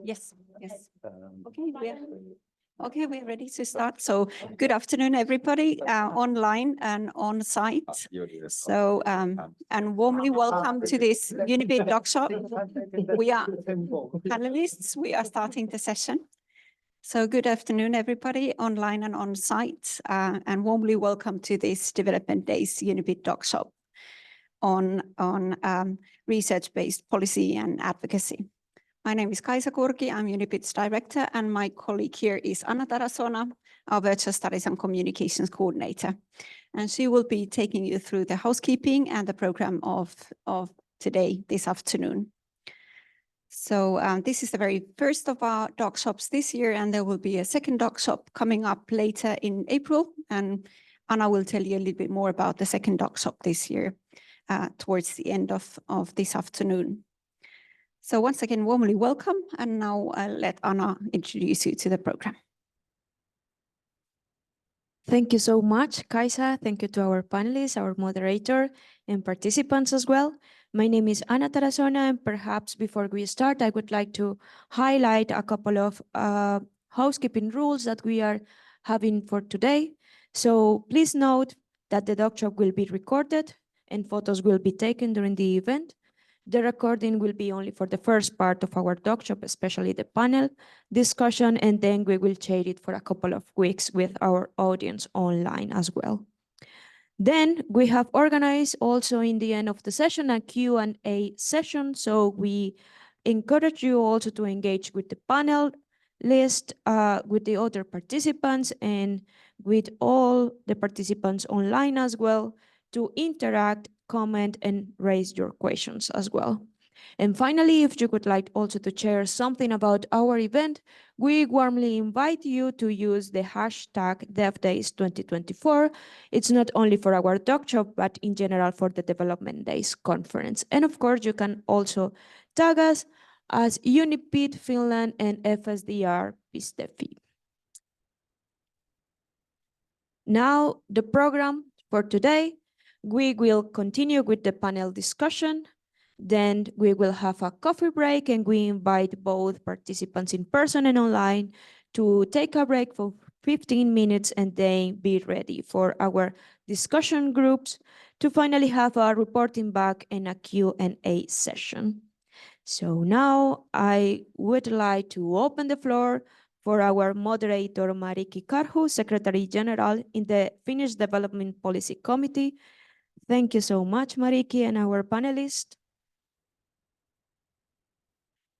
Yes. Okay, we're ready to start. So good afternoon, everybody, online and on site. So, and warmly welcome to this Unibit DocShop. We are panelists. We are starting the session. So good afternoon, everybody, online and on site, and warmly welcome to this Development Days Unibit DocShop on research-based policy and advocacy. My name is Kaisa Kurki, I'm Unibit's director, and my colleague here is Anna Tarasona, our Virtual Studies and Communications Coordinator. And she will be taking you through the housekeeping and the program of today, this afternoon. So this is the very first of our DocShops this year, and there will be a second DocShop coming up later in April. And Anna will tell you a little bit more about the second DocShop this year towards the end of this afternoon. So once again, warmly welcome, and now I'll let Anna introduce you to the program. Thank you so much, Kaisa. Thank you to our panelists, our moderator, and participants as well. My name is Anna Tarasona, and perhaps before we start, I would like to highlight a couple of housekeeping rules that we are having for today. So please note that the DocShop will be recorded and photos will be taken during the event. The recording will be only for the first part of our DocShop, especially the panel discussion, and then we will share it for a couple of weeks with our audience online as well. Then we have organized also in the end of the session a Q&A session, so we encourage you also to engage with the panel list, with the other participants, and with all the participants online as well, to interact, comment, and raise your questions as well. And finally, if you would like also to share something about our event, we warmly invite you to use the hashtag DevDays 2024. It's not only for our DocShop, but in general for the Development Days conference. And of course, you can also tag us as Unibit Finland and FSDR Pistefi. Now, the program for today. We will continue with the panel discussion. Then we will have a coffee break, and we invite both participants in person and online to take a break for 15 minutes and then be ready for our discussion groups to finally have a reporting back and a Q&A session. So now I would like to open the floor for our moderator, Marikki Karhu, Secretary General in the Finnish Development Policy Committee. Thank you so much, Marikki, and our panelists.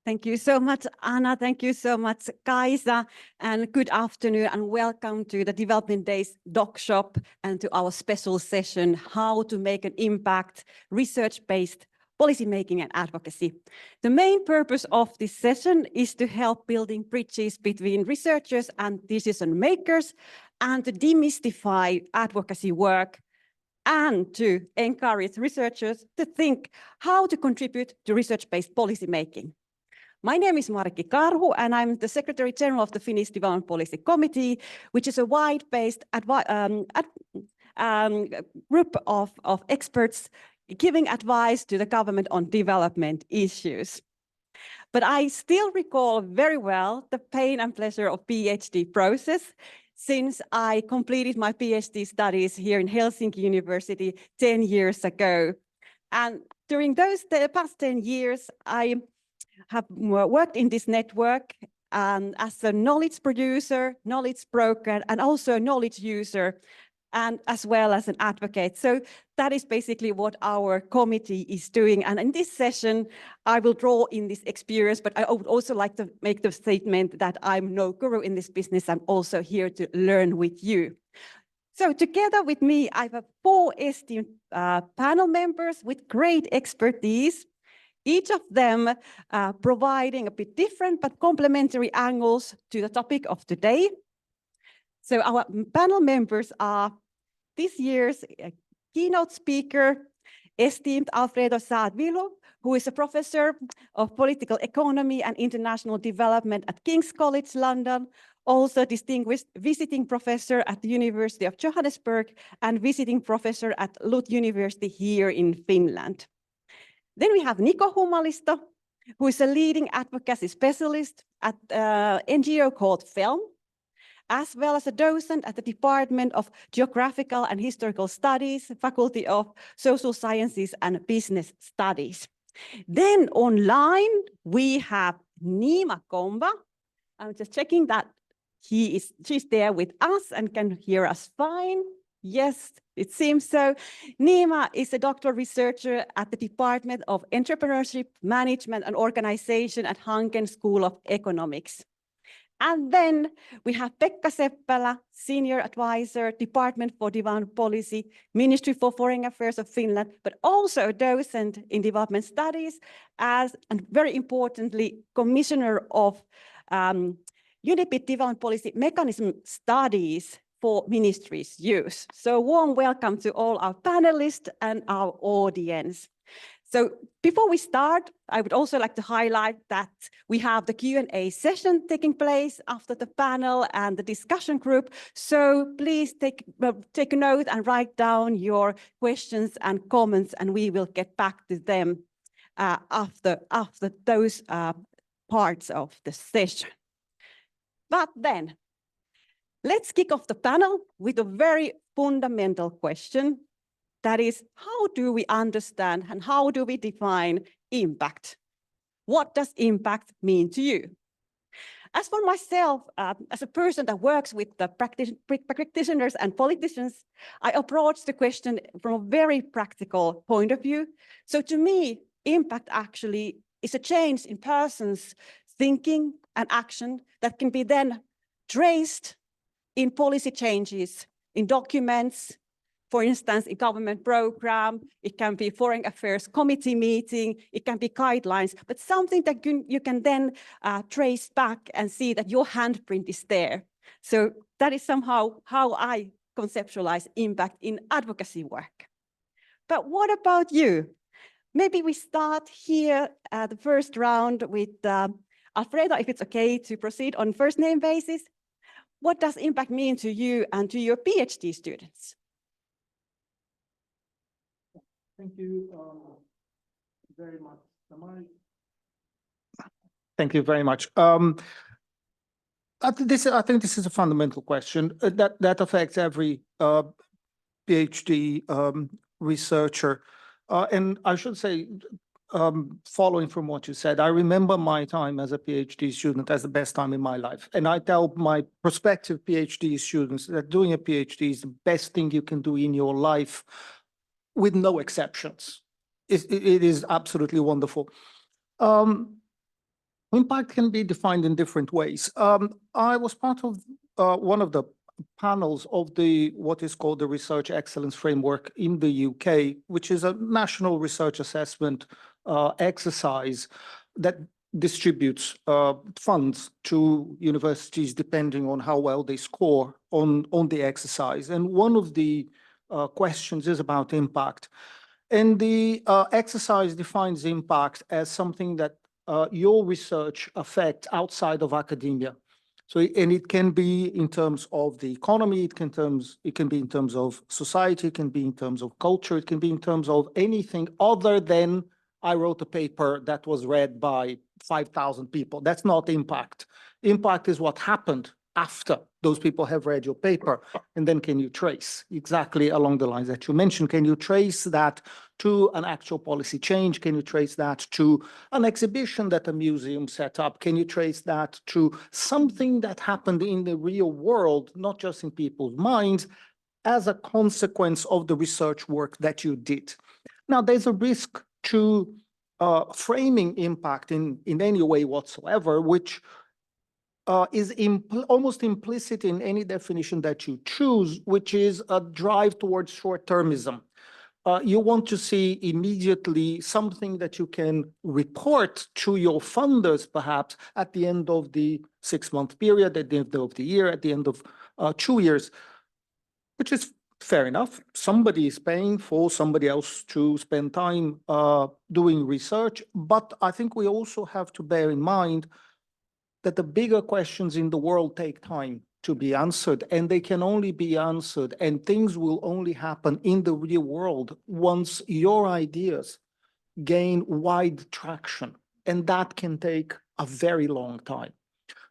Thank you so much, Anna. Thank you so much, Kaisa. And good afternoon and welcome to the Development Days DocShop and to our special session, How to Make an Impact, Research-Based Policymaking and Advocacy. The main purpose of this session is to help building bridges between researchers and decision makers and to demystify advocacy work and to encourage researchers to think how to contribute to research-based policymaking. My name is Marikki Karhu, and I'm the Secretary General of the Finnish Development Policy Committee, which is a wide-based group of experts giving advice to the government on development issues. But I still recall very well the pain and pleasure of PhD process, since I completed my PhD studies here in Helsinki University 10 years ago. And during the past 10 years, I have worked in this network as a knowledge producer, knowledge broker, and also a knowledge user, and as well as an advocate. So that is basically what our committee is doing. And in this session, I will draw in this experience, but I would also like to make the statement that I'm no guru in this business. I'm also here to learn with you. So together with me, I have 4 esteemed panel members with great expertise, each of them providing a bit different but complementary angles to the topic of today. So our panel members are this year's keynote speaker, esteemed Alfredo Saad Filho, who is a professor of political economy and international development at King's College London, also distinguished visiting professor at the University of Johannesburg and visiting professor at Lund University here in Finland. Then we have Niko Humalisto, who is a leading advocacy specialist at an NGO called FELM, as well as a docent at the Department of Geographical and Historical Studies, Faculty of Social Sciences and Business Studies. Then online, we have Neema Komba. I'm just checking that she's there with us and can hear us fine. Yes, it seems so. Neema is a doctoral researcher at the Department of Entrepreneurship, Management and Organization at Hanken School of Economics. And then we have Pekka Seppälä, Senior Advisor, Department for Development Policy, Ministry for Foreign Affairs of Finland, but also a docent in development studies, and very importantly, Commissioner of UNDP Development Policy Mechanism Studies for Ministries' use. So warm welcome to all our panelists and our audience. So before we start, I would also like to highlight that we have the Q&A session taking place after the panel and the discussion group. So please take a note and write down your questions and comments, and we will get back to them after those parts of the session. But then, let's kick off the panel with a very fundamental question. That is, how do we understand and how do we define impact? What does impact mean to you? As for myself, as a person that works with the practitioners and politicians, I approach the question from a very practical point of view. So to me, impact actually is a change in persons' thinking and action that can be then traced in policy changes, in documents, for instance, in government program, it can be foreign affairs committee meeting, it can be guidelines, but something that you can then trace back and see that your handprint is there. So that is somehow how I conceptualize impact in advocacy work. But what about you? Maybe we start here at the first round with Alfredo, if it's okay to proceed on first name basis. What does impact mean to you and to your PhD students? Thank you very much, Tamari. Thank you very much. I think this is a fundamental question that affects every PhD researcher. And I should say, following from what you said, I remember my time as a PhD student as the best time in my life. And I tell my prospective PhD students that doing a PhD is the best thing you can do in your life, with no exceptions. It is absolutely wonderful. Impact can be defined in different ways. I was part of one of the panels of what is called the Research Excellence Framework in the UK, which is a national research assessment exercise that distributes funds to universities depending on how well they score on the exercise. And one of the questions is about impact. And the exercise defines impact as something that your research affects outside of academia. So, and it can be in terms of the economy, it can be in terms of society, it can be in terms of culture, it can be in terms of anything other than I wrote a paper that was read by 5,000 people. That's not impact. Impact is what happened after those people have read your paper. And then can you trace exactly along the lines that you mentioned? Can you trace that to an actual policy change? Can you trace that to an exhibition that a museum set up? Can you trace that to something that happened in the real world, not just in people's minds, as a consequence of the research work that you did? Now, there's a risk to framing impact in any way whatsoever, which is almost implicit in any definition that you choose, which is a drive towards short-termism. You want to see immediately something that you can report to your funders, perhaps, at the end of the 6-month period, at the end of the year, at the end of 2 years, which is fair enough. Somebody is paying for somebody else to spend time doing research. But I think we also have to bear in mind that the bigger questions in the world take time to be answered, and they can only be answered, and things will only happen in the real world once your ideas gain wide traction, and that can take a very long time.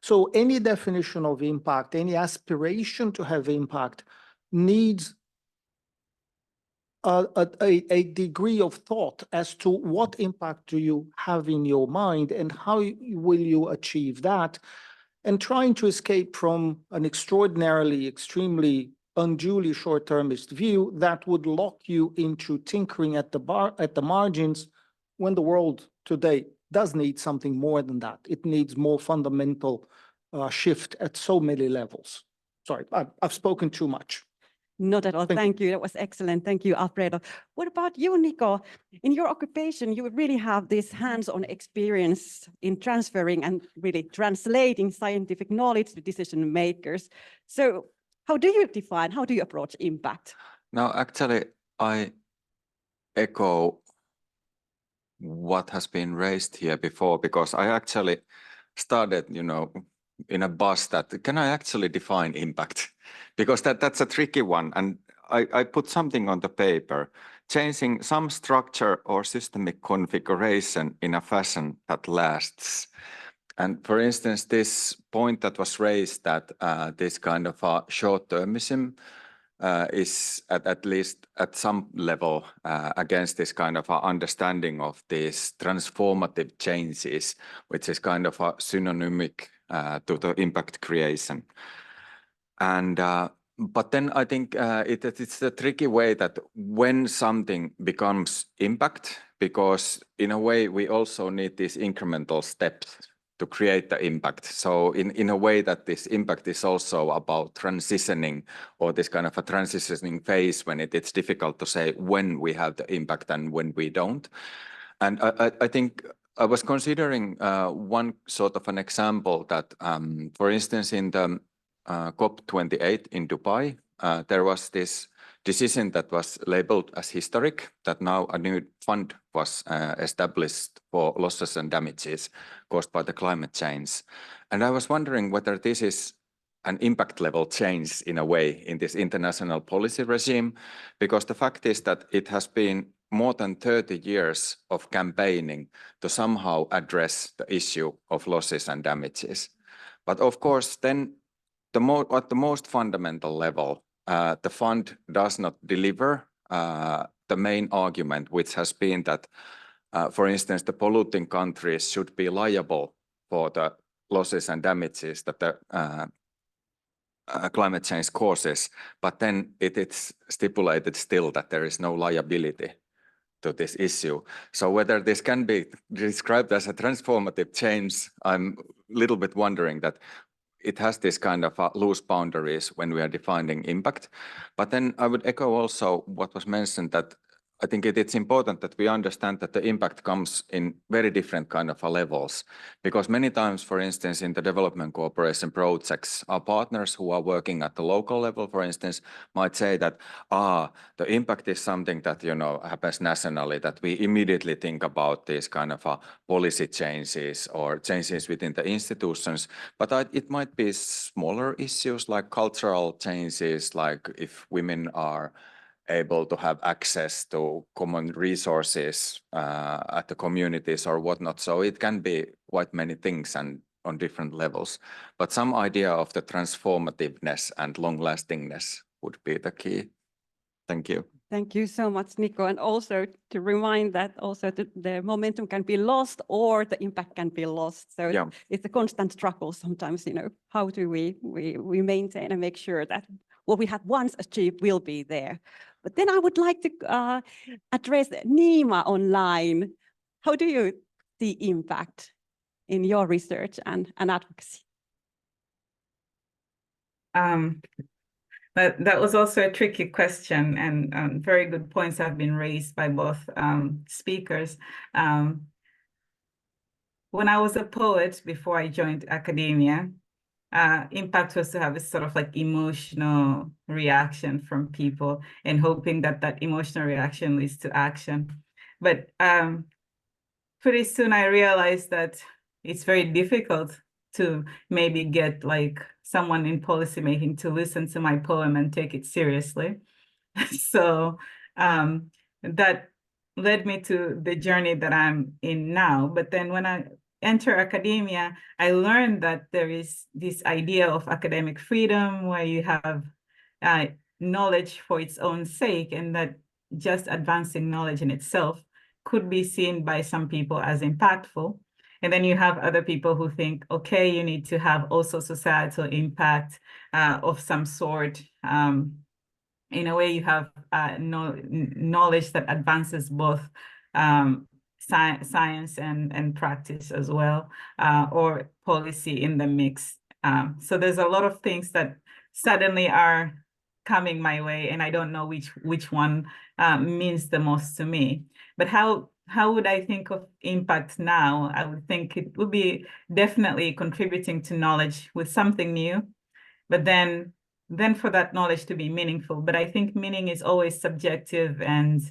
So any definition of impact, any aspiration to have impact needs a degree of thought as to what impact do you have in your mind and how will you achieve that, and trying to escape from an extremely unduly short-termist view that would lock you into tinkering at the margins, when the world today does need something more than that. It needs more fundamental shift at so many levels. Sorry, I've spoken too much. Not at all. Thank you. That was excellent. Thank you, Alfredo. What about you, Niko? In your occupation, you really have this hands-on experience in transferring and really translating scientific knowledge to decision makers. So how do you define, how do you approach impact? Now, actually, I echo what has been raised here before, because I actually started, in a bus that, can I actually define impact? Because that's a tricky one. And I put something on the paper, changing some structure or systemic configuration in a fashion that lasts. And for instance, this point that was raised that this kind of short-termism is at least at some level against this kind of understanding of these transformative changes, which is kind of synonymic to the impact creation. And but then I think it's a tricky way that when something becomes impact, because in a way we also need these incremental steps to create the impact. So in a way that this impact is also about transitioning, or this kind of a transitioning phase when it's difficult to say when we have the impact and when we don't. And I think I was considering one sort of an example that, for instance, in the COP28 in Dubai, there was this decision that was labeled as historic, that now a new fund was established for losses and damages caused by the climate change. And I was wondering whether this is an impact level change in a way in this international policy regime, because the fact is that it has been more than 30 years of campaigning to somehow address the issue of losses and damages. But of course, then at the most fundamental level, the fund does not deliver the main argument, which has been that, for instance, the polluting countries should be liable for the losses and damages that the climate change causes. But then it's stipulated still that there is no liability to this issue. So whether this can be described as a transformative change, I'm a little bit wondering that it has this kind of loose boundaries when we are defining impact. But then I would echo also what was mentioned, that I think it's important that we understand that the impact comes in very different kind of levels, because many times, for instance, in the development cooperation projects, our partners who are working at the local level, for instance, might say that, the impact is something that, happens nationally, that we immediately think about these kind of policy changes or changes within the institutions. But it might be smaller issues like cultural changes, like if women are able to have access to common resources at the communities or whatnot. So it can be quite many things and on different levels. But some idea of the transformativeness and long-lastingness would be the key. Thank you. Thank you so much, Niko. And also to remind that also the momentum can be lost or the impact can be lost. So Yeah. it's a constant struggle sometimes, how do we maintain and make sure that what we have once achieved will be there. But then I would like to address Neema online. How do you see impact in your research and advocacy? That was also a tricky question, and very good points have been raised by both speakers. When I was a poet before I joined academia, impact was to have a sort of like emotional reaction from people and hoping that that emotional reaction leads to action. But pretty soon I realized that it's very difficult to maybe get like someone in policymaking to listen to my poem and take it seriously. So that led me to the journey that I'm in now. But then when I enter academia, I learned that there is this idea of academic freedom where you have knowledge for its own sake, and that just advancing knowledge in itself could be seen by some people as impactful. And then you have other people who think, okay, you need to have also societal impact of some sort. In a way, you have knowledge that advances both science and practice as well, or policy in the mix. So there's a lot of things that suddenly are coming my way, and I don't know which one means the most to me. But how would I think of impact now? I would think it would be definitely contributing to knowledge with something new, but then for that knowledge to be meaningful. But I think meaning is always subjective and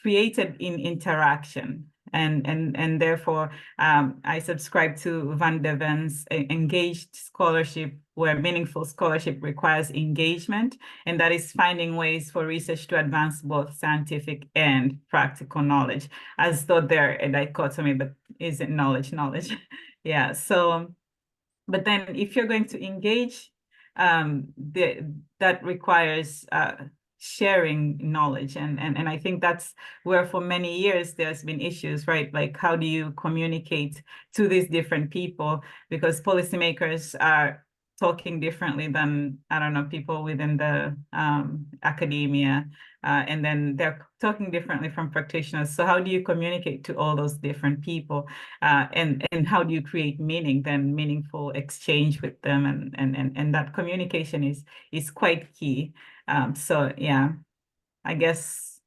created in interaction. And therefore, I subscribe to Van de Ven's engaged scholarship, where meaningful scholarship requires engagement, and that is finding ways for research to advance both scientific and practical knowledge, as though they're a dichotomy, but isn't knowledge? Yeah, so, but then if you're going to engage, that requires sharing knowledge, and I think that's where for many years there's been issues, right? Like, how do you communicate to these different people, because policymakers are talking differently than, I don't know, people within the academia, and then they're talking differently from practitioners. So how do you communicate to all those different people, and how do you create meaning, then meaningful exchange with them, and that communication is quite key. So yeah, I guess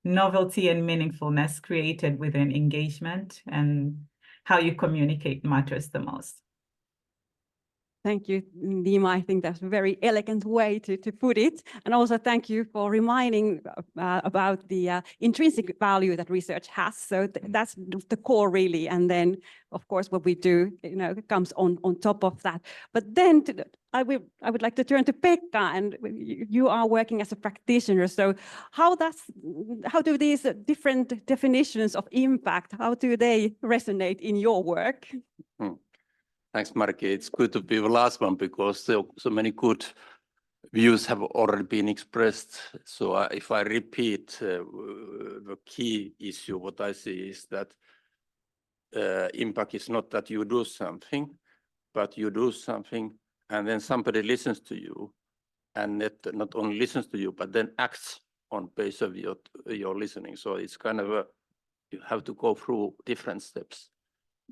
novelty and meaningfulness created within engagement, and how you communicate matters the most. Thank you, Neema. I think that's a very elegant way to put it. And also thank you for reminding about the intrinsic value that research has. So that's the core really. And then, of course, what we do, comes on top of that. But then I would like to turn to Pekka, and you are working as a practitioner. So how do these different definitions of impact, how do they resonate in your work? Thanks, Marikki. It's good to be the last one, because so many good views have already been expressed. So if I repeat, the key issue, what I see is that impact is not that you do something, but you do something and then somebody listens to you, and not only listens to you, but then acts on base of your listening. So it's kind of you have to go through different steps.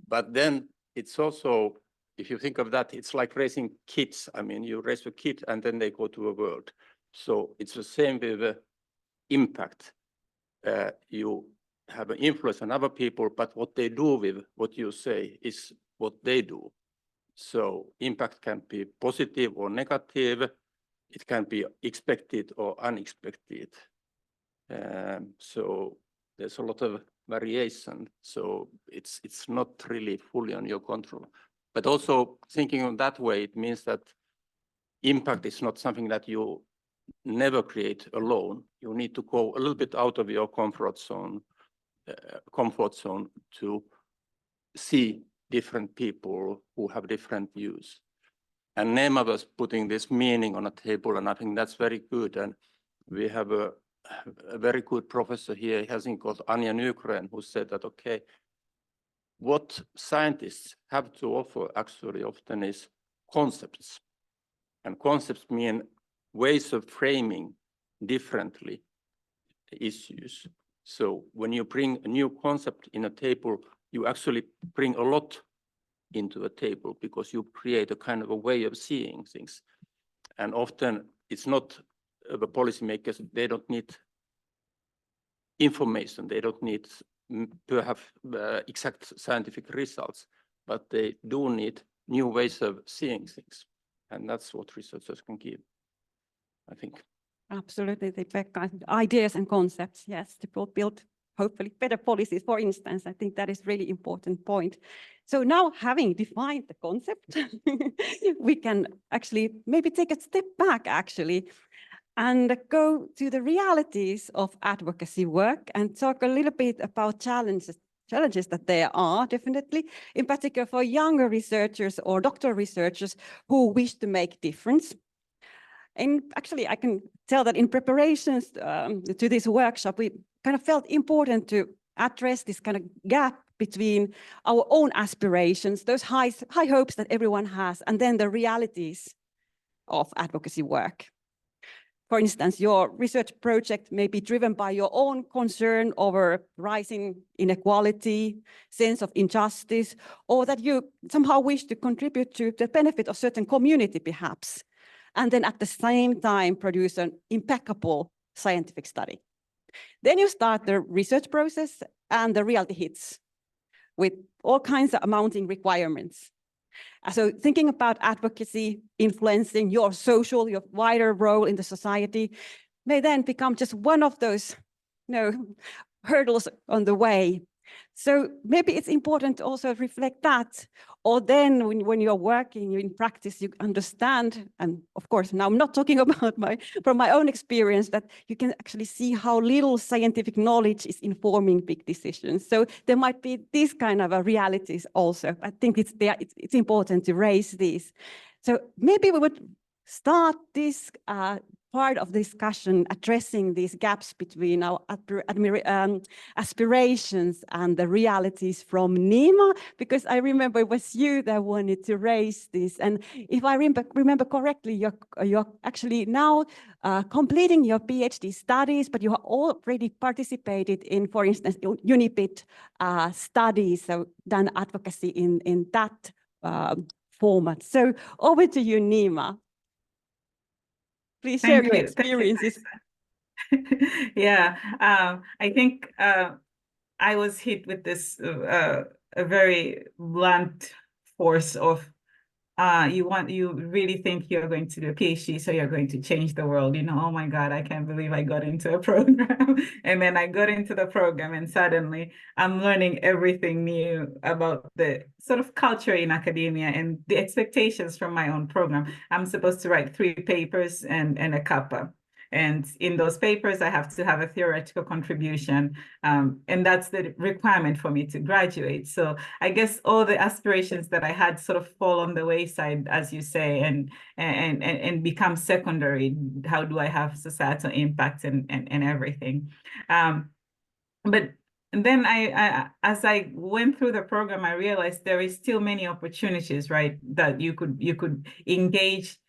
But then it's also, if you think of that, it's like raising kids. I mean, you raise a kid and then they go to a world. So it's the same with impact. You have an influence on other people, but what they do with what you say is what they do. So impact can be positive or negative. It can be expected or unexpected. So there's a lot of variation. So it's not really fully on your control. But also thinking on that way, it means that impact is not something that you never create alone. You need to go a little bit out of your comfort zone to see different people who have different views. And Neema was putting this meaning on a table, and I think that's very good. And we have a very good professor here, Helsinki, called Anja Nygren, who said that, okay, what scientists have to offer actually often is concepts. And concepts mean ways of framing differently issues. So when you bring a new concept in a table, you actually bring a lot into a table because you create a kind of a way of seeing things. And often it's not the policymakers, they don't need information, they don't need perhaps exact scientific results, but they do need new ways of seeing things. And that's what researchers can give, I think. Absolutely, Pekka. Ideas and concepts, yes, to build hopefully better policies, for instance. I think that is really important point. So now, having defined the concept, we can actually maybe take a step back actually and go to the realities of advocacy work and talk a little bit about challenges that there are, definitely, in particular for younger researchers or doctoral researchers who wish to make difference. And actually, I can tell that in preparations to this workshop, we kind of felt important to address this kind of gap between our own aspirations, those high hopes that everyone has, and then the realities of advocacy work. For instance, your research project may be driven by your own concern over rising inequality, sense of injustice, or that you somehow wish to contribute to the benefit of certain community, perhaps, and then at the same time produce an impeccable scientific study. Then you start the research process and the reality hits with all kinds of mounting requirements. So thinking about advocacy influencing your social, your wider role in the society may then become just one of those hurdles on the way. So maybe it's important to also reflect that, or then when you're working in practice, you understand, and of course, now I'm not talking about from my own experience, that you can actually see how little scientific knowledge is informing big decisions. So there might be these kind of realities also. I think it's important to raise these. So maybe we would start this part of the discussion addressing these gaps between our aspirations and the realities from Neema, because I remember it was you that wanted to raise this. And if I remember correctly, you're actually now completing your PhD studies, but you have already participated in, for instance, UNIPID studies, so done advocacy in that format. So over to you, Neema. Please share your experiences. Yeah, I think I was hit with this a very blunt force of you really think you're going to do a PhD, so you're going to change the world. Oh my God, I can't believe I got into a program. And then I got into the program and suddenly I'm learning everything new about the sort of culture in academia and the expectations from my own program. I'm supposed to write 3 papers and a CAPA. And in those papers, I have to have a theoretical contribution. And that's the requirement for me to graduate. So I guess all the aspirations that I had sort of fall on the wayside, as you say, and become secondary. How do I have societal impact and everything? But then as I went through the program, I realized there is still many opportunities, right? That you could engage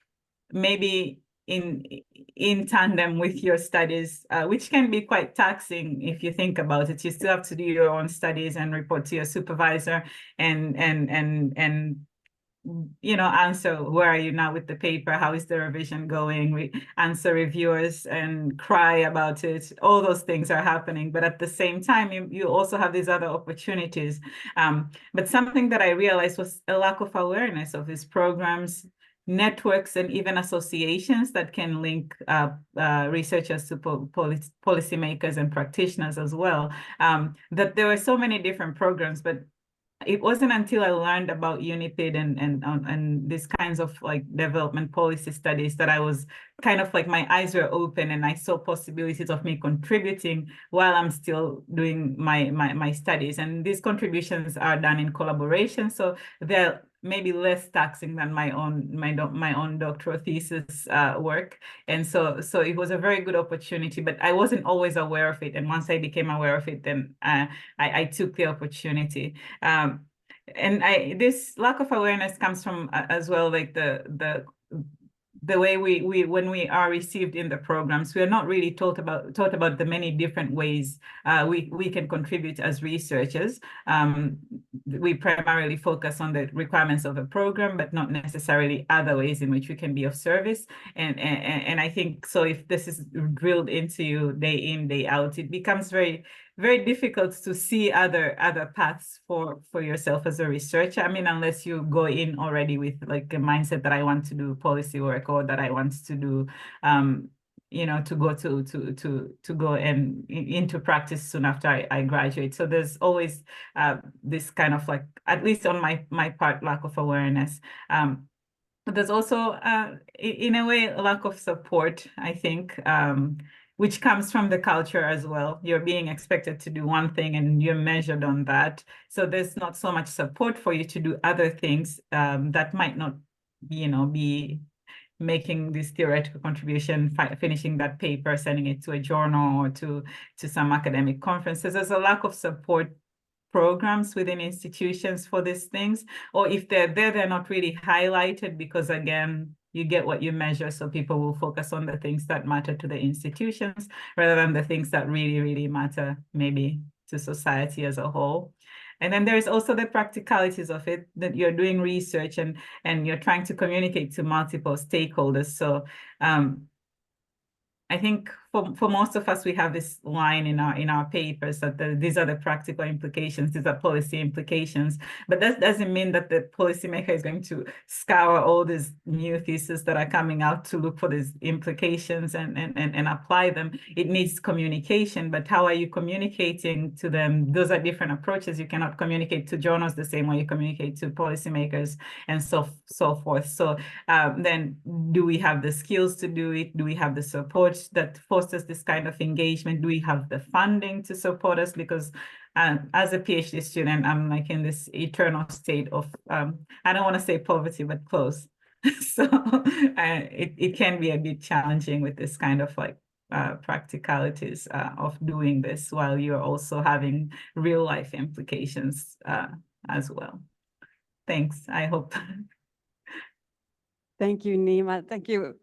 maybe in tandem with your studies, which can be quite taxing if you think about it. You still have to do your own studies and report to your supervisor and answer where are you now with the paper, how is the revision going, answer reviewers and cry about it. All those things are happening, but at the same time you also have these other opportunities. But something that I realized was a lack of awareness of these programs, networks, and even associations that can link researchers to policymakers and practitioners as well. That there were so many different programs, but it wasn't until I learned about UNIPID and these kinds of like development policy studies that I was kind of like my eyes were open and I saw possibilities of me contributing while I'm still doing my studies. And these contributions are done in collaboration, so they're maybe less taxing than my own doctoral thesis work. And so it was a very good opportunity, but I wasn't always aware of it. And once I became aware of it, then I took the opportunity. And this lack of awareness comes from as well, like the way we when we are received in the programs, we are not really taught about the many different ways we can contribute as researchers. We primarily focus on the requirements of a program, but not necessarily other ways in which we can be of service. And I think so if this is drilled into you day in, day out, it becomes very difficult to see other paths for yourself as a researcher. I mean, unless you go in already with like a mindset that I want to do policy work or that I want to do, to go to go and into practice soon after I graduate. So there's always this kind of like, at least on my part, lack of awareness. But there's also, in a way, a lack of support, I think, which comes from the culture as well. You're being expected to do one thing and you're measured on that. So there's not so much support for you to do other things that might not, be making this theoretical contribution, finishing that paper, sending it to a journal or to some academic conferences. There's a lack of support programs within institutions for these things, or if they're there, they're not really highlighted because, again, you get what you measure, so people will focus on the things that matter to the institutions rather than the things that really, really matter maybe to society as a whole. And then there's also the practicalities of it, that you're doing research and you're trying to communicate to multiple stakeholders. So I think for most of us, we have this line in our papers that these are the practical implications, these are policy implications, but that doesn't mean that the policymaker is going to scour all these new theses that are coming out to look for these implications and apply them. It needs communication, but how are you communicating to them? Those are different approaches. You cannot communicate to journals the same way you communicate to policymakers and so forth. So then do we have the skills to do it? Do we have the support that fosters this kind of engagement? Do we have the funding to support us? Because as a PhD student, I'm like in this eternal state of, I don't want to say poverty, but close. So it can be a bit challenging with this kind of like practicalities of doing this while you're also having real life implications as well. Thanks, I hope. Thank you, Neema. Thank you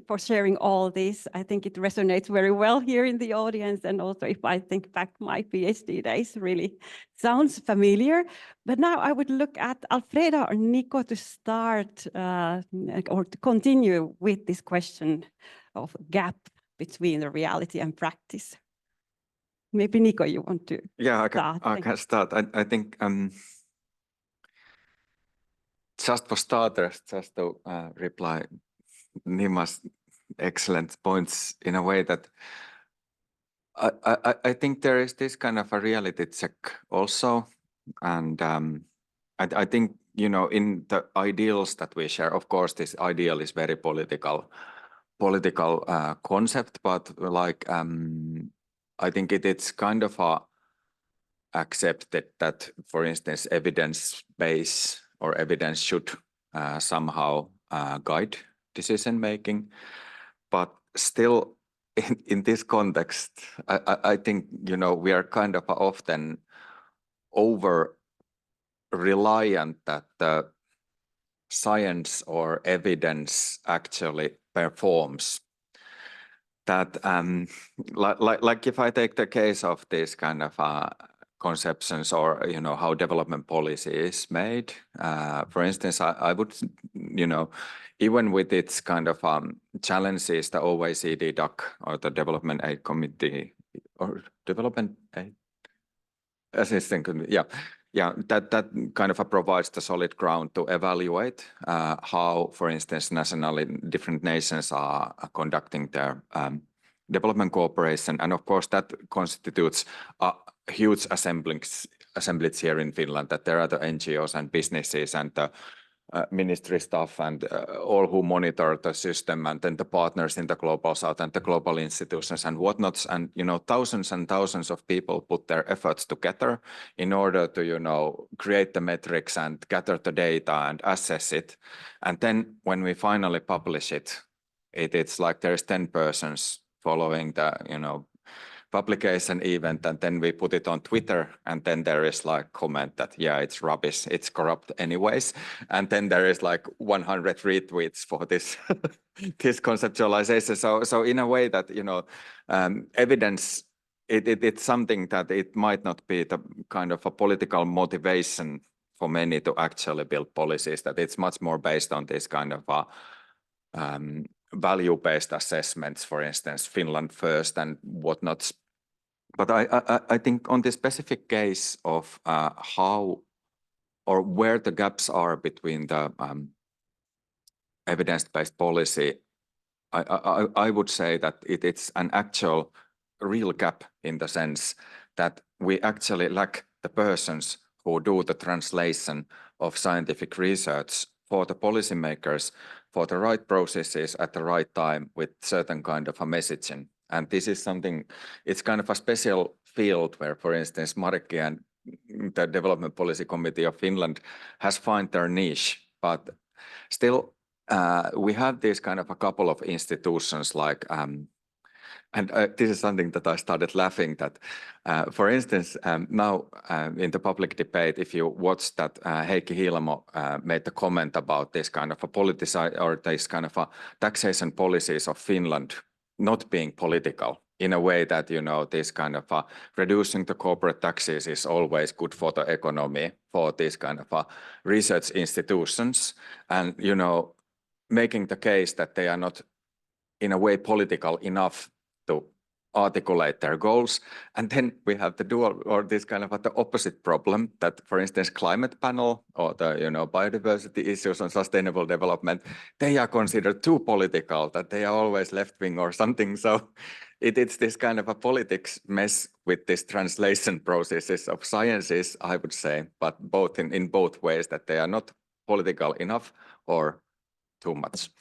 for sharing all this. I think it resonates very well here in the audience. And also if I think back my PhD days, really sounds familiar. But now I would look at Alfredo or Niko to start or to continue with this question of gap between the reality and practice. Maybe Niko, you want to start? I can start. I think just for starters, just to reply Neema's excellent points in a way that I think there is this kind of a reality check also. And I think, in the ideals that we share, of course, this ideal is very political concept, but like I think it's kind of accepted that, for instance, evidence base or evidence should somehow guide decision making, but still in this context, I think we are kind of often over reliant that the science or evidence actually performs. That like if I take the case of this kind of conceptions or how development policy is made, for instance, I would even with its kind of challenges, the OECD DOC or the Development Aid Committee or Development Aid Assistant Committee, that kind of provides the solid ground to evaluate how, for instance, nationally different nations are conducting their development cooperation, and of course that constitutes a huge assembled here in Finland, that there are the NGOs and businesses and the ministry staff and all who monitor the system, and then the partners in the global south and the global institutions and whatnots. And, you know, thousands and thousands of people put their efforts together in order to, you know, create the metrics and gather the data and assess it. And then when we finally publish it, it's like there's 10 persons following the, you know, publication event, and then we put it on Twitter, and then there is like comment that, yeah, it's rubbish, it's corrupt anyways. And then there is like 100 retweets for this, this conceptualization. So in a way that, you know, evidence, it's something that it might not be the kind of a political motivation for many to actually build policies, that it's much more based on this kind of value-based assessments, for instance, Finland first and whatnot. But I think on the specific case of how or where the gaps are between the evidence-based policy, I would say that it's an actual real gap in the sense that we actually lack the persons who do the translation of scientific research for the policymakers, for the right processes at the right time with certain kind of a messaging. And this is something, it's kind of a special field where, for instance, Marikki and the Development Policy Committee of Finland has found their niche. But still, we have this kind of a couple of institutions like, and this is something that I started laughing that, for instance, now in the public debate, if you watch that Heikki Hiilamo made the comment about this kind of a or this kind of a taxation policies of Finland not being political, in a way that, you know, this kind of reducing the corporate taxes is always good for the economy, for these kind of research institutions, and, you know, making the case that they are not in a way political enough to articulate their goals. And then we have the dual, or this kind of the opposite problem that, for instance, climate panel or the, you know, biodiversity issues on sustainable development, they are considered too political, that they are always left-wing or something. So it's this kind of a politics mess with this translation processes of sciences, I would say, but both in both ways, that they are not political enough or too much.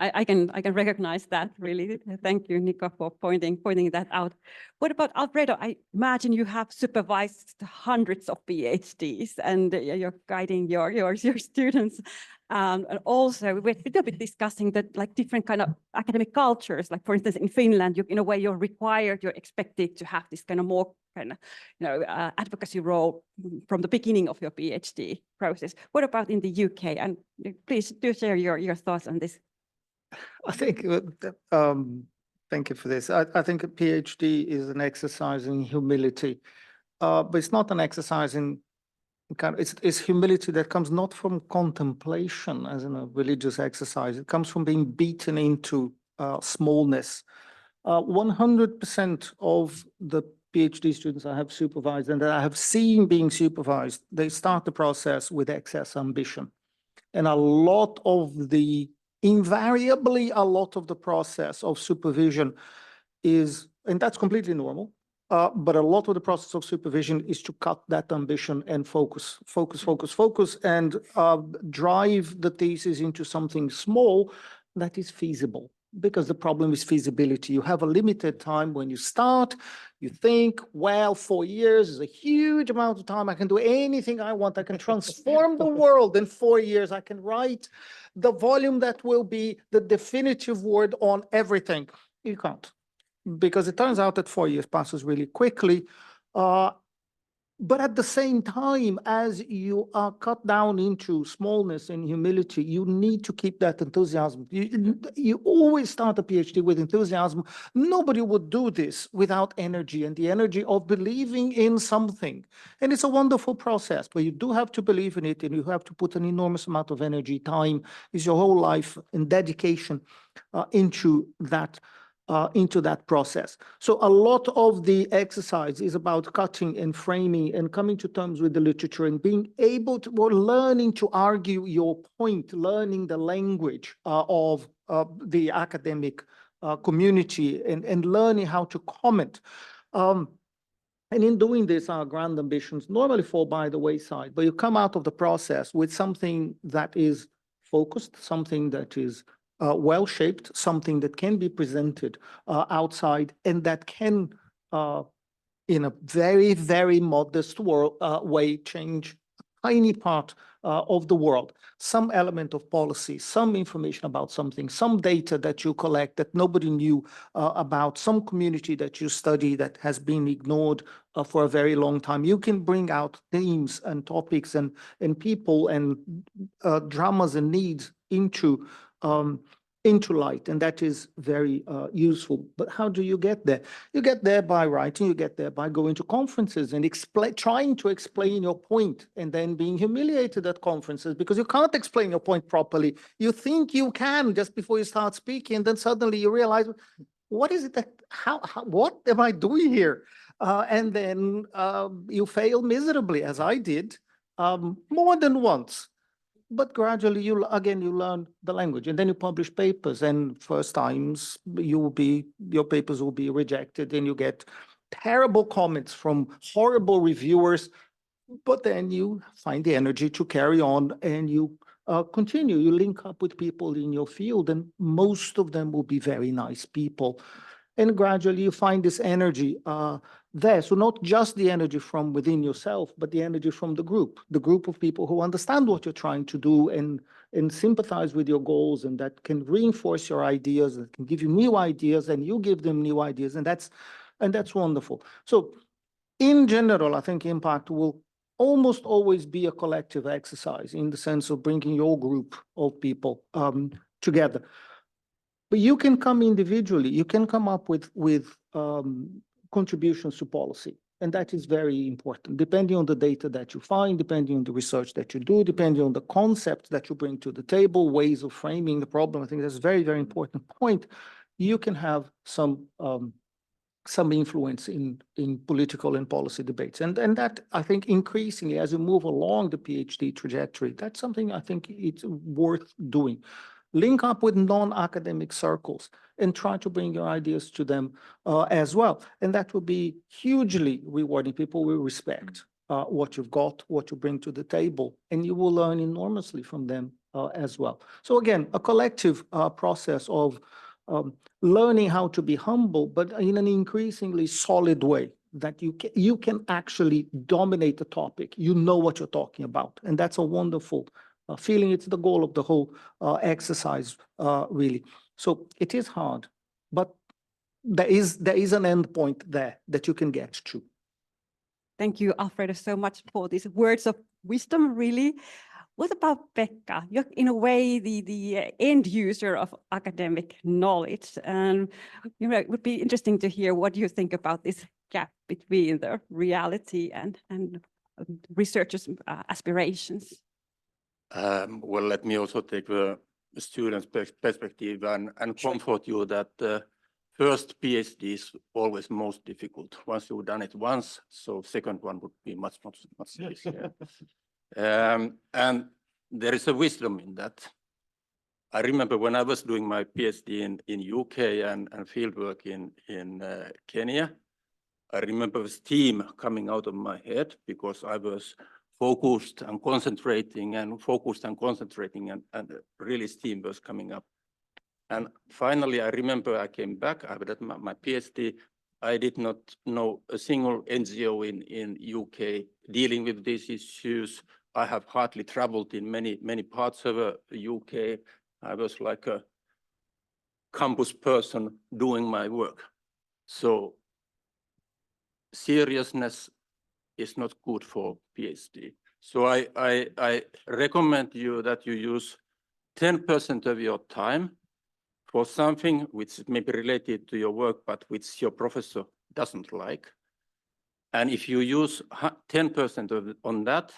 I can recognize that, really. Thank you, Niko, for pointing that out. What about Alfredo? I imagine you have supervised hundreds of PhDs, and you're guiding your students. And also, we're a little bit discussing that, like, different kind of academic cultures. Like, for instance, in Finland, in a way, you're required, you're expected to have this kind of more kind of, you know, advocacy role from the beginning of your PhD process. What about in the UK? And please do share your thoughts on this. I think, thank you for this. I think a PhD is an exercise in humility, but it's not an exercise in kind of, it's humility that comes not from contemplation as in a religious exercise. It comes from being beaten into smallness. 100% of the PhD students I have supervised and that I have seen being supervised, they start the process with excess ambition. And invariably a lot of the process of supervision is, and that's completely normal, but a lot of the process of supervision is to cut that ambition and focus, and drive the thesis into something small that is feasible. Because the problem is feasibility. You have a limited time when you start. You think, well, 4 years is a huge amount of time. I can do anything I want. I can transform the world in 4 years. I can write the volume that will be the definitive word on everything. You can't, because it turns out that 4 years passes really quickly. But at the same time, as you are cut down into smallness and humility, you need to keep that enthusiasm. You always start a PhD with enthusiasm. Nobody would do this without energy, and the energy of believing in something. And it's a wonderful process, but you do have to believe in it, and you have to put an enormous amount of energy. Time is your whole life and dedication into that process. So a lot of the exercise is about cutting and framing and coming to terms with the literature and being able to, or learning to argue your point, learning the language of the academic community and learning how to comment. And in doing this, our grand ambitions normally fall by the wayside, but you come out of the process with something that is focused, something that is well-shaped, something that can be presented outside, and that can, in a very, very modest way, change a tiny part of the world. Some element of policy, some information about something, some data that you collect that nobody knew about, some community that you study that has been ignored for a very long time. You can bring out themes and topics and people and dramas and needs into light, and that is very useful. But how do you get there? You get there by writing, you get there by going to conferences and trying to explain your point, and then being humiliated at conferences because you can't explain your point properly. You think you can just before you start speaking, and then suddenly you realize, what is it that, what am I doing here? And then you fail miserably, as I did, more than once. But gradually, you learn the language, and then you publish papers, and first times your papers will be rejected, and you get terrible comments from horrible reviewers, but then you find the energy to carry on, and you continue. You link up with people in your field, and most of them will be very nice people. And gradually you find this energy there. So not just the energy from within yourself, but the energy from the group of people who understand what you're trying to do and sympathize with your goals, and that can reinforce your ideas, that can give you new ideas, and you give them new ideas. And that's wonderful. So in general, I think impact will almost always be a collective exercise in the sense of bringing your group of people together. But you can come individually, you can come up with contributions to policy. And that is very important, depending on the data that you find, depending on the research that you do, depending on the concepts that you bring to the table, ways of framing the problem. I think that's a very, very important point. You can have some influence in political and policy debates. And that, I think, increasingly, as you move along the PhD trajectory, that's something I think it's worth doing. Link up with non-academic circles and try to bring your ideas to them as well. And that will be hugely rewarding. People will respect what you've got, what you bring to the table, and you will learn enormously from them as well. So again, a collective process of learning how to be humble, but in an increasingly solid way, that you can actually dominate the topic. You know what you're talking about. And that's a wonderful feeling. It's the goal of the whole exercise, really. So it is hard, but there is an end point there that you can get to. Thank you, Alfredo, so much for these words of wisdom, really. What about Pekka? You're in a way the end user of academic knowledge, and it would be interesting to hear what you think about this gap between the reality and researchers' aspirations. Well, let me also take the student's perspective and comfort you that first PhD is always most difficult. Once you've done it once, so second one would be much easier. And there is a wisdom in that. I remember when I was doing my PhD in UK and fieldwork in Kenya, I remember the steam coming out of my head because I was focused and concentrating and really steam was coming up. And finally, I remember I came back after my PhD. I did not know a single NGO in UK dealing with these issues. I have hardly traveled in many parts of the UK. I was like a campus person doing my work. So seriousness is not good for PhD. So I recommend you that you use 10% of your time for something which may be related to your work, but which your professor doesn't like. And if you use 10% on that,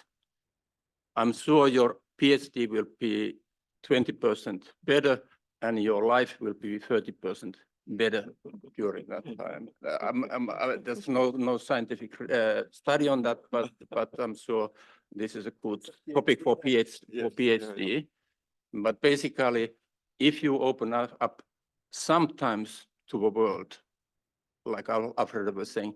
I'm sure your PhD will be 20% better and your life will be 30% better during that time. There's no scientific study on that, but I'm sure this is a good topic for PhD. But basically, if you open up sometimes to the world, like Alfredo was saying,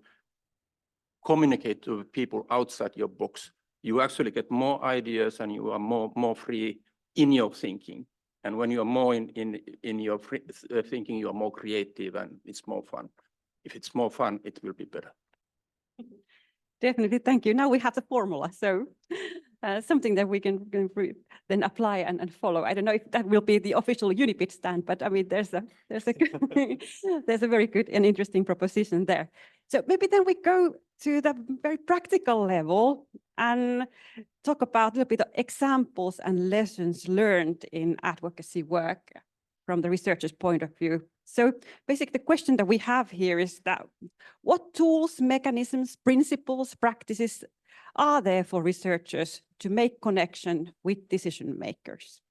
communicate to people outside your box, you actually get more ideas and you are more free in your thinking. And when you are more in your thinking, you are more creative and it's more fun. If it's more fun, it will be better. Definitely, thank you. Now we have the formula, so something that we can then apply and follow. I don't know if that will be the official Unipid stand, but I mean, there's a there's a very good and interesting proposition there. So maybe then we go to the very practical level and talk about a little bit of examples and lessons learned in advocacy work from the researcher's point of view. So basically the question that we have here is that what tools, mechanisms, principles, practices are there for researchers to make connection with decision makers?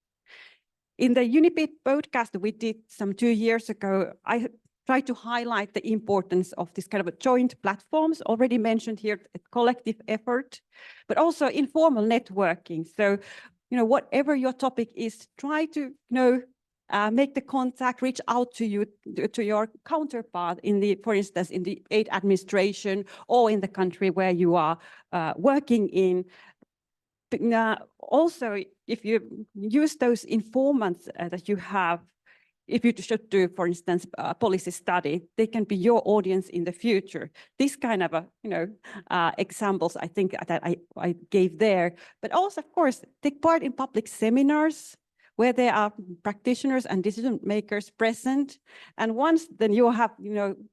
In the Unipid podcast that we did some 2 years ago, I tried to highlight the importance of this kind of a joint platforms already mentioned here, a collective effort, but also informal networking. So, whatever your topic is, try to, make the contact, reach out to your counterpart in the, for instance, in the aid administration or in the country where you are working in. But, also, if you use those informants that you have, if you should do, for instance, a policy study, they can be your audience in the future. This kind of examples, I think that I gave there, but also, of course, take part in public seminars where there are practitioners and decision makers present. And once then you have,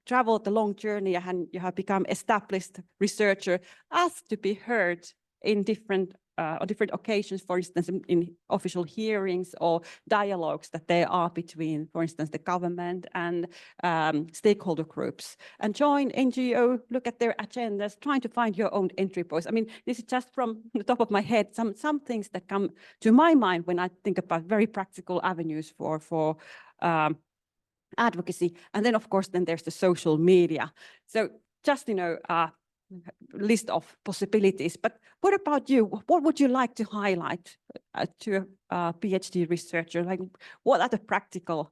traveled a long journey and you have become established researcher, ask to be heard in different occasions, for instance, in official hearings or dialogues that there are between, for instance, the government and stakeholder groups. And join NGO, look at their agendas, trying to find your own entry points. I mean, this is just from the top of my head, some things that come to my mind when I think about very practical avenues for advocacy. And then, of course, then there's the social media. So just, list of possibilities. But what about you? What would you like to highlight to a PhD researcher? Like, what are the practical,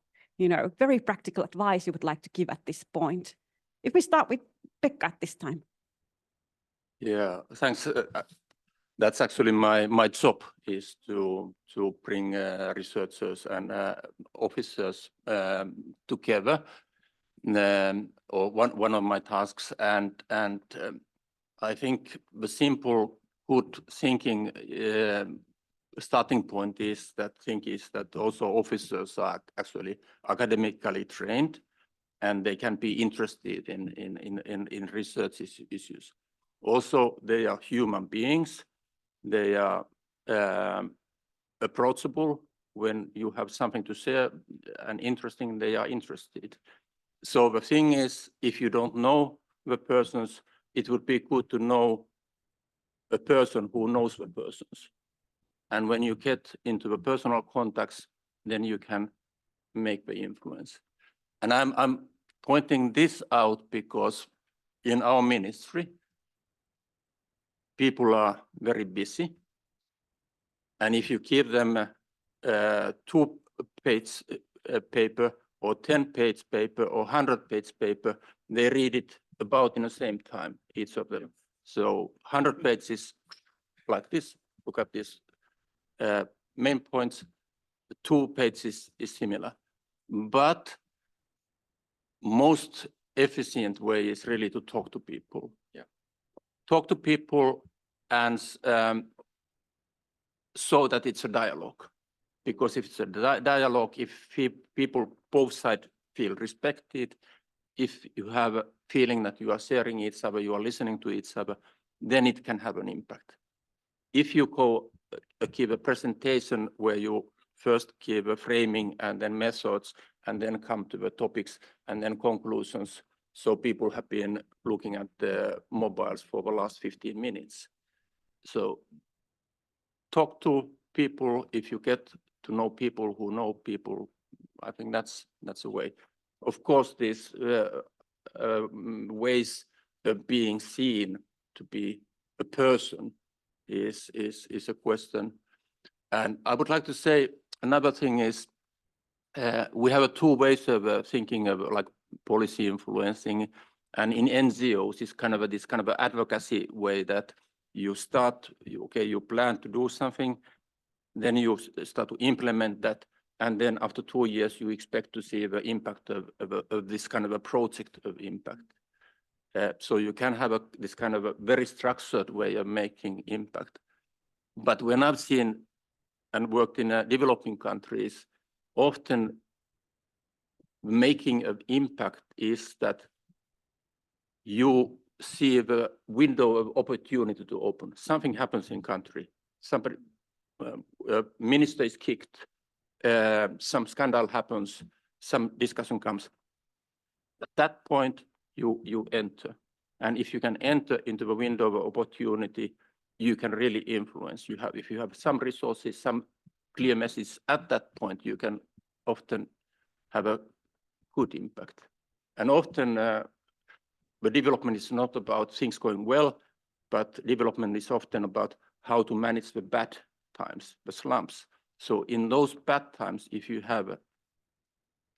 very practical advice you would like to give at this point? If we start with Pekka at this time. Yeah, thanks. That's actually my job, is to bring researchers and officers together. Or one of my tasks, and I think the simple good thinking starting point is that also officers are actually academically trained, and they can be interested in research issues. Also, they are human beings. They are approachable. When you have something to say and interesting, they are interested. So the thing is, if you don't know the persons, it would be good to know a person who knows the persons. And when you get into the personal contacts, then you can make the influence. And I'm pointing this out because in our ministry, people are very busy. And if you give them 2-page paper, or 10-page paper, or 100-page paper, they read it about in the same time, each of them. So 100 pages like this, look at this. Main points, 2 pages is similar. But most efficient way is really to talk to people. Yeah. Talk to people and so that it's a dialogue. Because if it's a dialogue, if people both sides feel respected, if you have a feeling that you are sharing each other, you are listening to each other, then it can have an impact. If you give a presentation where you first give a framing and then methods, and then come to the topics and then conclusions, so people have been looking at the mobiles for the last 15 minutes. So talk to people. If you get to know people who know people, I think that's a way. Of course, these ways of being seen to be a person is a question. And I would like to say another thing is we have 2 ways of thinking of like policy influencing. And in NGOs, it's kind of this kind of advocacy way that you start, you plan to do something, then you start to implement that, and then after 2 years, you expect to see the impact of this kind of a project of impact. So you can have this kind of a very structured way of making impact. But when I've seen and worked in developing countries, often making an impact is that you see the window of opportunity to open. Something happens in country. Somebody, a minister is kicked. Some scandal happens. Some discussion comes. At that point, you enter. And if you can enter into the window of opportunity, you can really influence. If you have some resources, some clear message at that point, you can often have a good impact. And often the development is not about things going well, but development is often about how to manage the bad times, the slumps. So in those bad times, if you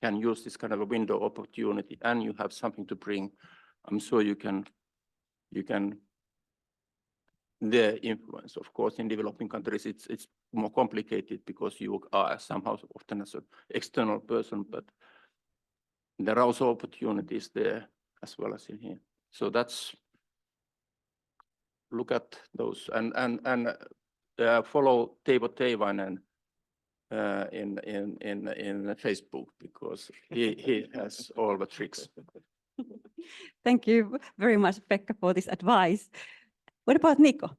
can use this kind of a window opportunity and you have something to bring, I'm sure you can the influence. Of course, in developing countries, it's more complicated because you are somehow often as an external person, but there are also opportunities there as well as in here. So look at those and follow Teivo Teivainen in Facebook, because he has all the tricks. Thank you very much, Pekka, for this advice. What about Niko?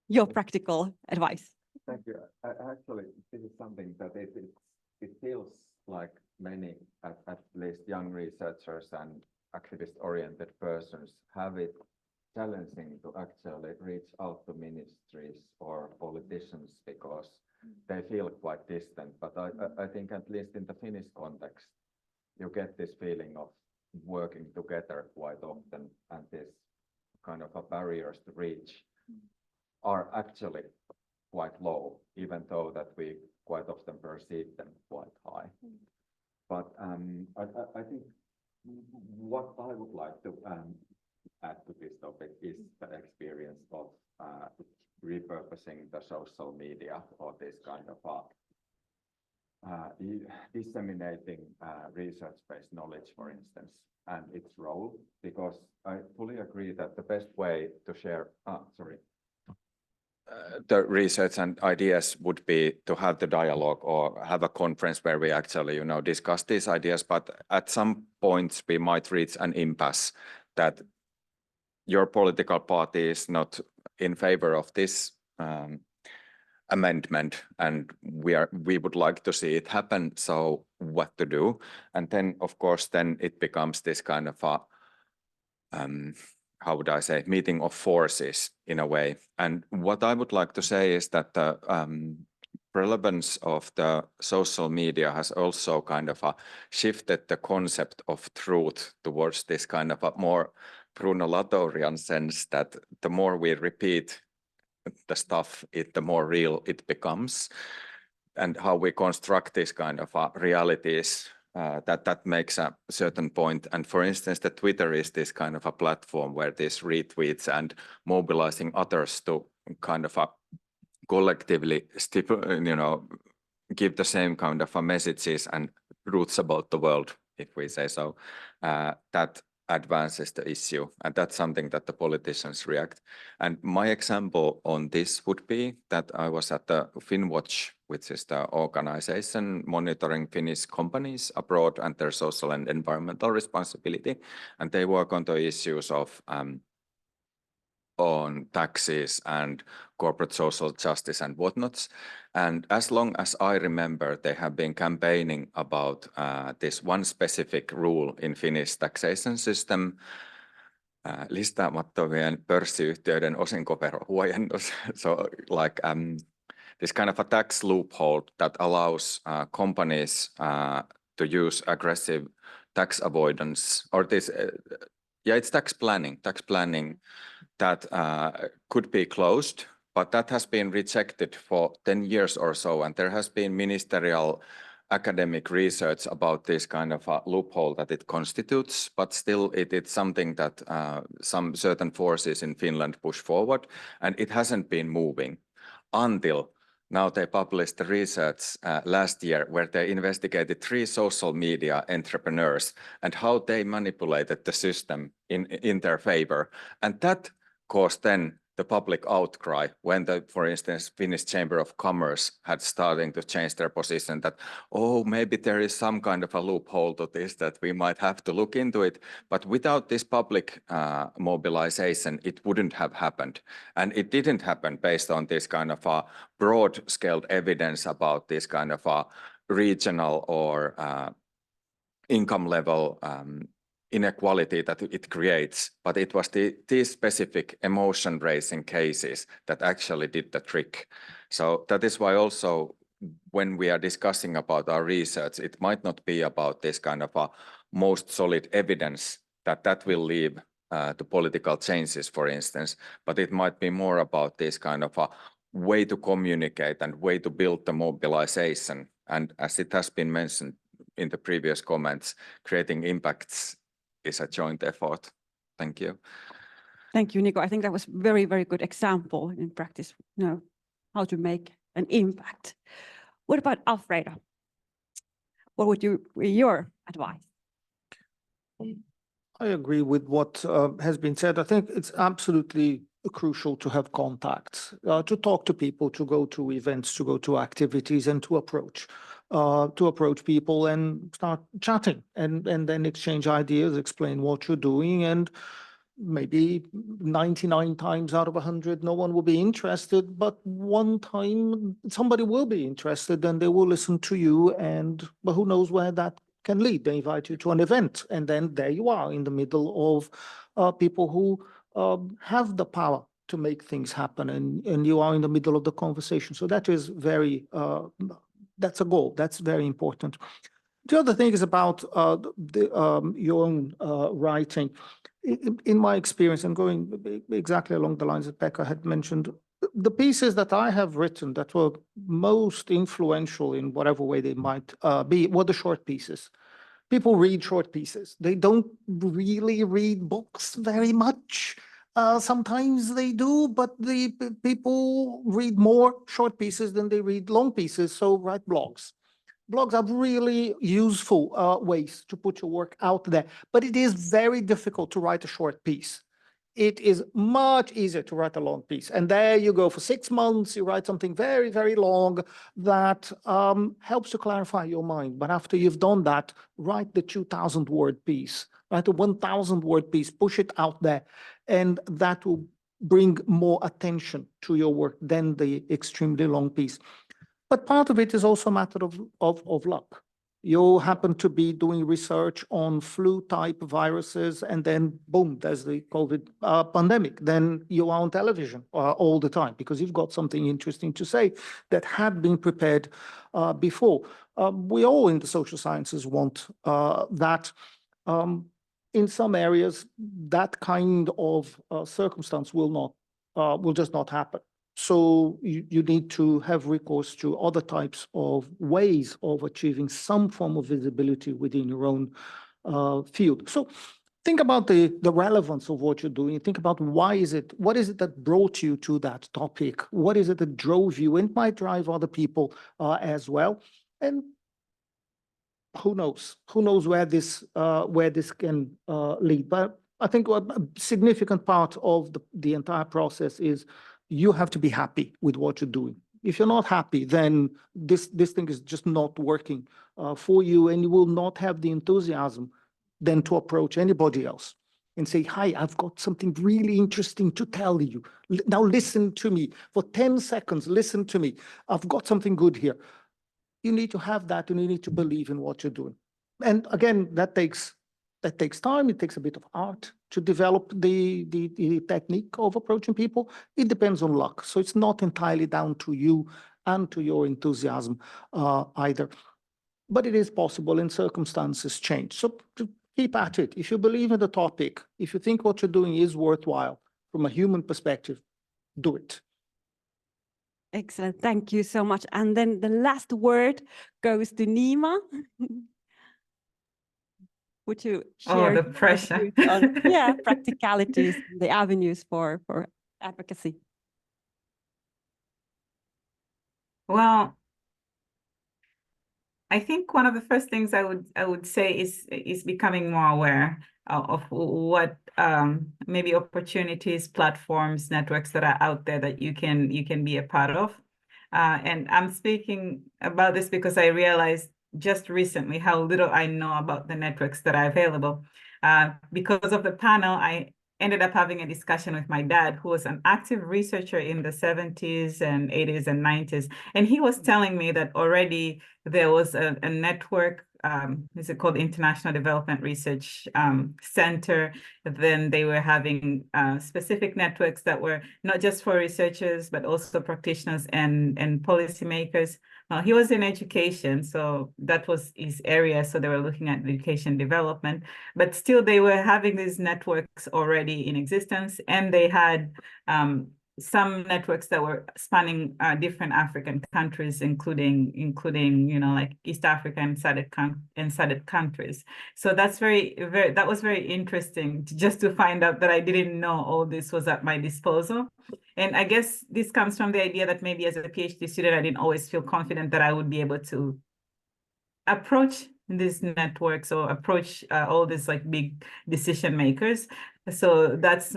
Your practical advice. Thank you. Actually, this is something that it feels like many, at least young researchers and activist-oriented persons, have it challenging to actually reach out to ministries or politicians because they feel quite distant. But I think at least in the Finnish context, you get this feeling of working together quite often, and this kind of barriers to reach are actually quite low, even though that we quite often perceive them quite high. But I think what I would like to add to this topic is the experience of repurposing the social media, or this kind of disseminating research-based knowledge, for instance, and its role, because I fully agree that the best way to share, the research and ideas would be to have the dialogue or have a conference where we actually, discuss these ideas. But at some points we might reach an impasse that your political party is not in favor of this amendment, and we would like to see it happen. So what to do? And then, of course, then it becomes this kind of a how would I say, meeting of forces in a way. And what I would like to say is that the relevance of the social media has also kind of shifted the concept of truth towards this kind of a more Bruno Latourian sense, that the more we repeat the stuff, the more real it becomes, and how we construct this kind of realities. That makes a certain point. And for instance, the Twitter is this kind of a platform where these retweets and mobilizing others to kind of collectively give the same kind of messages and truths about the world, if we say so, that advances the issue. And that's something that the politicians react. And my example on this would be that I was at the FinWatch, which is the organization monitoring Finnish companies abroad and their social and environmental responsibility. And they work on the issues of on taxes and corporate social justice and whatnots. And as long as I remember, they have been campaigning about this one specific rule in Finnish taxation system, listaamattomien pörssiyhtiöiden osinkoverohuojennus. So like this kind of a tax loophole that allows companies to use aggressive tax avoidance, or this, it's tax planning that could be closed, but that has been rejected for 10 years or so, and there has been ministerial academic research about this kind of a loophole that it constitutes, but still it's something that some certain forces in Finland push forward, and it hasn't been moving until now. They published the research last year where they investigated 3 social media entrepreneurs and how they manipulated the system in their favor. And that caused then the public outcry when for instance, Finnish Chamber of Commerce had starting to change their position that, oh, maybe there is some kind of a loophole to this that we might have to look into it. But without this public mobilization, it wouldn't have happened. And it didn't happen based on this kind of a broad-scale evidence about this kind of a regional or income level inequality that it creates, but it was these specific emotion-raising cases that actually did the trick. So that is why also when we are discussing about our research, it might not be about this kind of a most solid evidence that will lead to political changes, for instance, but it might be more about this kind of a way to communicate and way to build the mobilization. And as it has been mentioned in the previous comments, creating impacts is a joint effort. Thank you. Thank you, Niko. I think that was very, very good example in practice, how to make an impact. What about Alfredo? What would be your advice? I agree with what has been said. I think it's absolutely crucial to have contacts, to talk to people, to go to events, to go to activities, and to approach people and start chatting and then exchange ideas, explain what you're doing, and maybe 99 times out of 100, no one will be interested, but one time somebody will be interested and they will listen to you, but who knows where that can lead. They invite you to an event, and then there you are in the middle of people who have the power to make things happen, and you are in the middle of the conversation. So that is that's a goal. That's very important. The other thing is about your own writing. In my experience, and going exactly along the lines that Pekka had mentioned, the pieces that I have written that were most influential in whatever way they might be were the short pieces. People read short pieces. They don't really read books very much. Sometimes they do, but the people read more short pieces than they read long pieces. So write blogs. Blogs are really useful ways to put your work out there, but it is very difficult to write a short piece. It is much easier to write a long piece. And there you go for 6 months, you write something very, very long that helps to clarify your mind. But after you've done that, write the 2,000 word piece, write a 1,000 word piece, push it out there. And that will bring more attention to your work than the extremely long piece. But part of it is also a matter of luck. You happen to be doing research on flu-type viruses, and then boom, there's the COVID pandemic. Then you are on television all the time because you've got something interesting to say that had been prepared before. We all in the social sciences want that. In some areas, that kind of circumstance will just not happen. So you need to have recourse to other types of ways of achieving some form of visibility within your own field. So think about the relevance of what you're doing. Think about what is it that brought you to that topic? What is it that drove you and might drive other people as well? And who knows where this can lead? But I think a significant part of the entire process is you have to be happy with what you're doing. If you're not happy, then this thing is just not working for you, and you will not have the enthusiasm then to approach anybody else and say, hi, I've got something really interesting to tell you. Now listen to me for 10 seconds, listen to me. I've got something good here. You need to have that, and you need to believe in what you're doing. And again, that takes time. It takes a bit of art to develop the technique of approaching people. It depends on luck. So it's not entirely down to you and to your enthusiasm either. But it is possible, and circumstances change. So to keep at it. If you believe in the topic, if you think what you're doing is worthwhile from a human perspective, do it. Excellent. Thank you so much. And then the last word goes to Neema. Would you share the your pressure. views on, yeah, practicalities, the avenues for advocacy? Well, I think one of the first things I would say is becoming more aware of what maybe opportunities, platforms, networks that are out there that you can be a part of. And I'm speaking about this because I realized just recently how little I know about the networks that are available. Because of the panel, I ended up having a discussion with my dad, who was an active researcher in the 70s and 80s and 90s. And he was telling me that already there was a network, is it called International Development Research Center? Then they were having specific networks that were not just for researchers, but also practitioners and policymakers. He was in education, so that was his area. So they were looking at education development, but still they were having these networks already in existence, and they had some networks that were spanning different African countries, including like East Africa and SADC countries. So that's that was very interesting just to find out that I didn't know all this was at my disposal. And I guess this comes from the idea that maybe as a PhD student, I didn't always feel confident that I would be able to approach these networks or approach all these like big decision makers. So that's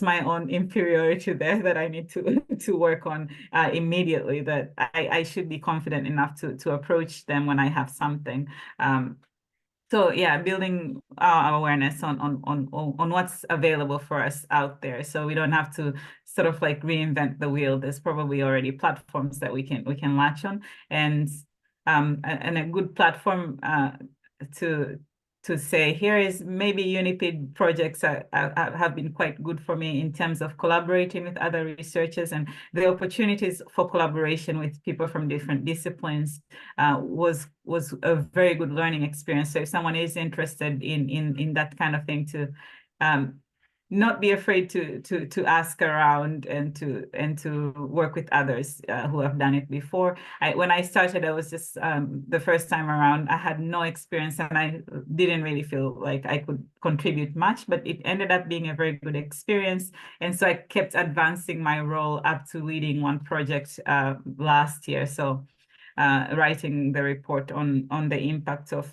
my own inferiority there that I need to work on immediately, that I should be confident enough to approach them when I have something. So yeah, building our awareness on what's available for us out there, so we don't have to sort of like reinvent the wheel. There's probably already platforms that we can latch on, and a good platform to say, here is maybe UNIPID projects have been quite good for me in terms of collaborating with other researchers, and the opportunities for collaboration with people from different disciplines was a very good learning experience. So if someone is interested in that kind of thing, to not be afraid to ask around and to work with others who have done it before. When I started, I was just the first time around, I had no experience and I didn't really feel like I could contribute much, but it ended up being a very good experience. And so I kept advancing my role up to leading one project last year. So writing the report on the impact of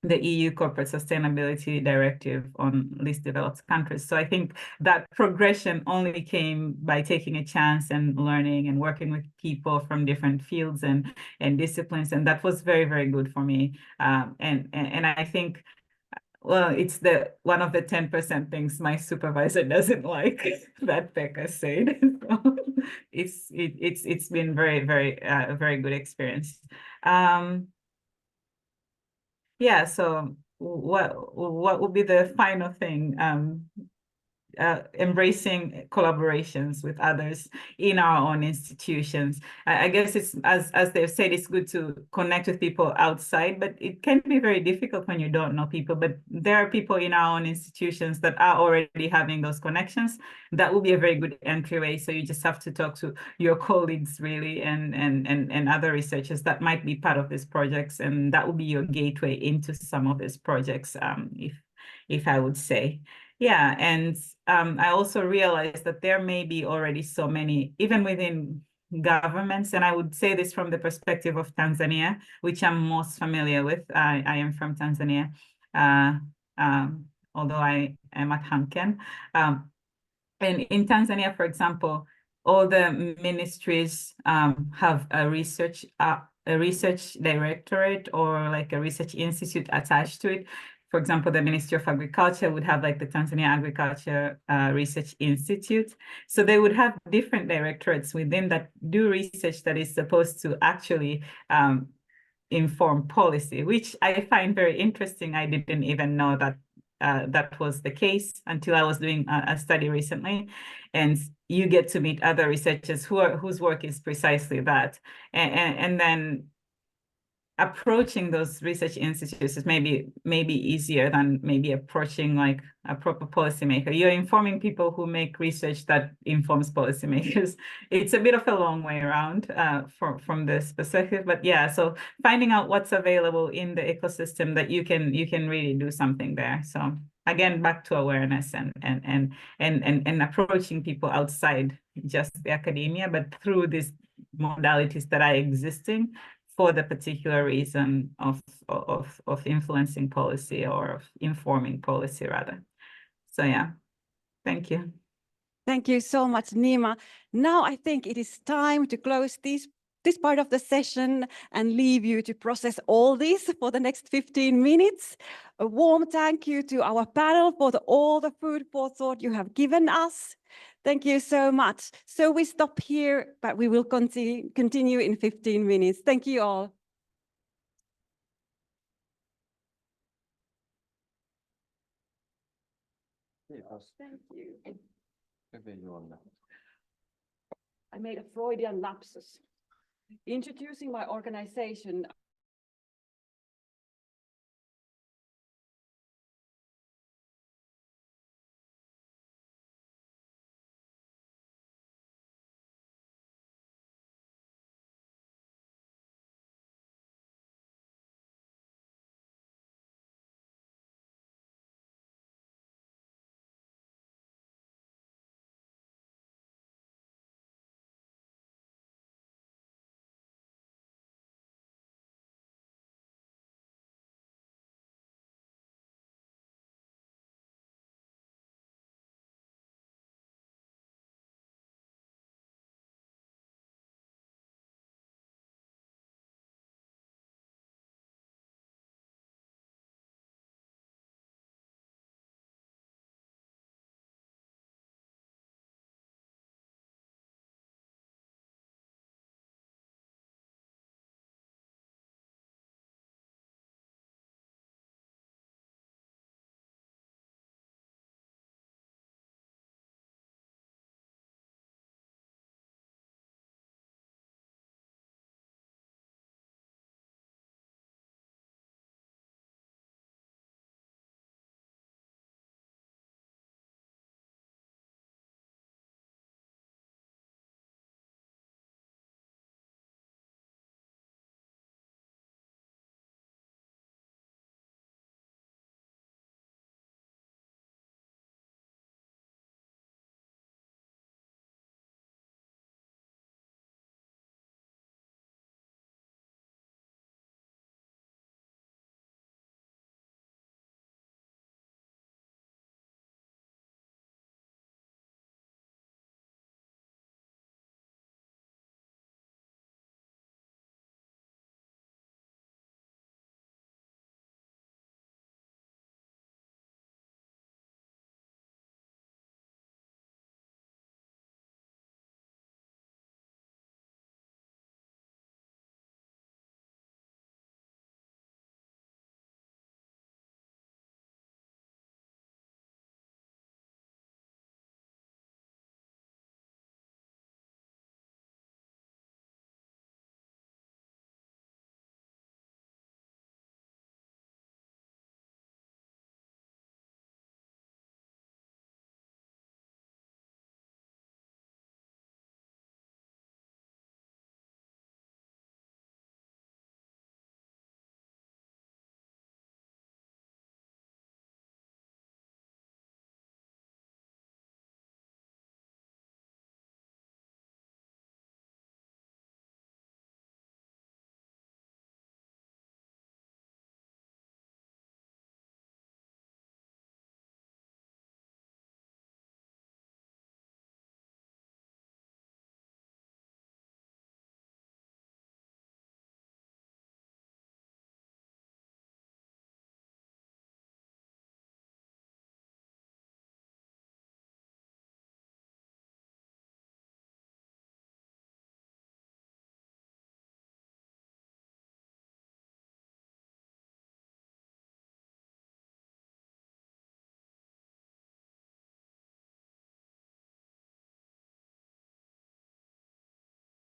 the EU Corporate Sustainability Directive on least developed countries. So I think that progression only came by taking a chance and learning and working with people from different fields and disciplines. And that was very, very good for me. And I think, well, it's one of the 10% things my supervisor doesn't like that Pekka said. So it's been very, very, very good experience. Yeah, so what would be the final thing? Embracing collaborations with others in our own institutions. I guess it's, as they've said, it's good to connect with people outside, but it can be very difficult when you don't know people. But there are people in our own institutions that are already having those connections. That will be a very good entryway. So you just have to talk to your colleagues really and other researchers that might be part of these projects, and that will be your gateway into some of these projects, if I would say. Yeah, and I also realized that there may be already so many, even within governments, and I would say this from the perspective of Tanzania, which I'm most familiar with. I am from Tanzania, although I am at Hanken. And in Tanzania, for example, all the ministries have a research directorate or like a research institute attached to it. For example, the Ministry of Agriculture would have like the Tanzania Agriculture Research Institute. So they would have different directorates within that do research that is supposed to actually inform policy, which I find very interesting. I didn't even know that that was the case until I was doing a study recently. And you get to meet other researchers whose work is precisely that. And then approaching those research institutes is maybe easier than maybe approaching like a proper policymaker. You're informing people who make research that informs policymakers. It's a bit of a long way around from this perspective, but yeah, so finding out what's available in the ecosystem that you can really do something there. So again, back to awareness and approaching people outside just the academia, but through these modalities that are existing for the particular reason of influencing policy or of informing policy rather. So yeah, thank you. Thank you so much, Neema. Now I think it is time to close this part of the session and leave you to process all this for the next 15 minutes. A warm thank you to our panel for all the food for thought you have given us. Thank you so much. So we stop here, but we will continue in 15 minutes. Thank you all. Thank you. I made a Freudian lapsus. Introducing my organization,